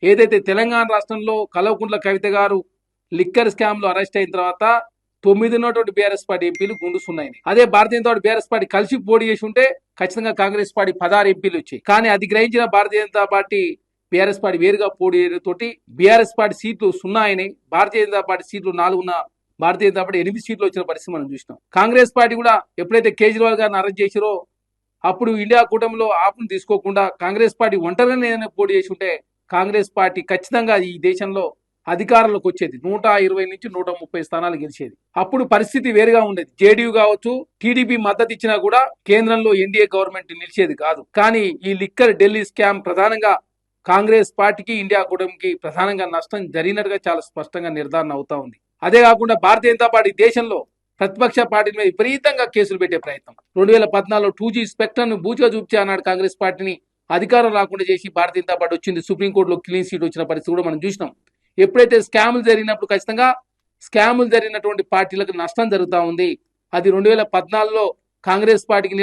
ఏదైతే తెలంగాణ రాష్ట్రంలో కల్వకుంట్ల కవిత గారు లిక్కర్ స్కామ్ లో అరెస్ట్ అయిన తర్వాత 9 ఉన్నటువంటి బీఆర్ఎస్ పార్టీ ఎంపీలు గుండుస్తున్నాయి. అదే Bharatiya Janata party BRS party కలిసి పోటీ చేసి ఉంటే ఖచ్చితంగా కాంగ్రెస్ పార్టీ 16 ఎంపీలు వచ్చాయి. కానీ అది గ్రహించిన Bharatiya Janata party BRS party వేరుగా పోటీ తోటి బీఆర్ఎస్ పార్టీ సీట్లు 0 అయినాయి. భారతీయ జనతా పార్టీ సీట్లు 4 ఉన్న భారతీయ జనతా పార్టీ 8 సీట్లు వచ్చిన పరిస్థితి మనం చూసినాం. కాంగ్రెస్ పార్టీ కూడా ఎప్పుడైతే కేజ్రీవాల్ గారిని అరెస్ట్ చేసిరో అప్పుడు ఇండియా కూటమిలో ఆపును తీసుకోకుండా కాంగ్రెస్ పార్టీ ఒంటరిగానే పోటీ చేసి ఉంటే కాంగ్రెస్ పార్టీ ఖచ్చితంగా ఈ దేశంలో అధికారంలోకి వచ్చేది. 120 నుంచి 130 స్థానాలు గెలిచేది. అప్పుడు పరిస్థితి వేరుగా ఉండేది. జేడీయూ కావచ్చు, టీడీపీ మద్దతు ఇచ్చినా కూడా కేంద్రంలో ఎన్డీఏ గవర్నమెంట్ నిలిచేది కాదు. కానీ ఈ లిక్కర్ ఢిల్లీ స్కామ్ ప్రధానంగా కాంగ్రెస్ పార్టీకి, ఇండియా కూటమికి ప్రధానంగా నష్టం జరిగినట్టుగా చాలా స్పష్టంగా నిర్ధారణ అవుతా ఉంది. అదే కాకుండా భారతీయ జనతా పార్టీ దేశంలో ప్రతిపక్ష పార్టీల మీద విపరీతంగా కేసులు పెట్టే ప్రయత్నం. 2014లో 2G స్పెక్ట్రమ్ బూచిగా చూపించి అన్నాడు కాంగ్రెస్ పార్టీని అధికారం రాకుండా చేసి భారతీయ జనతా పార్టీ వచ్చింది. సుప్రీంకోర్టులో క్లీన్ సీట్ వచ్చిన పరిస్థితి కూడా మనం చూసినాం. ఎప్పుడైతే స్కాములు జరిగినప్పుడు ఖచ్చితంగా స్కాములు జరిగినటువంటి పార్టీలకు నష్టం జరుగుతూ ఉంది. అది 2014లో కాంగ్రెస్ పార్టీకి